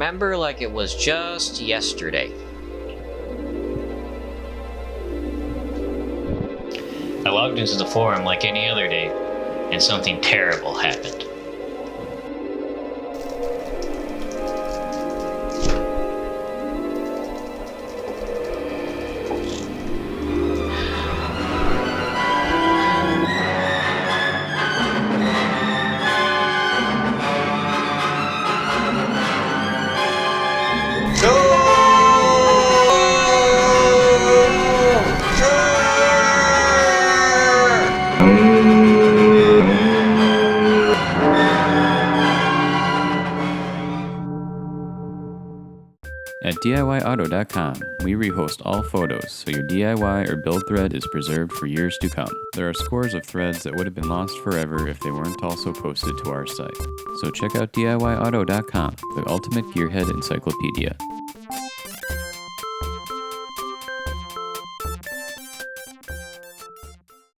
remember like it was just yesterday. I logged into the forum like any other day, and something terrible happened. At DIYauto.com, we rehost all photos so your DIY or build thread is preserved for years to come. There are scores of threads that would have been lost forever if they weren't also posted to our site. So check out DIYauto.com, the ultimate gearhead encyclopedia.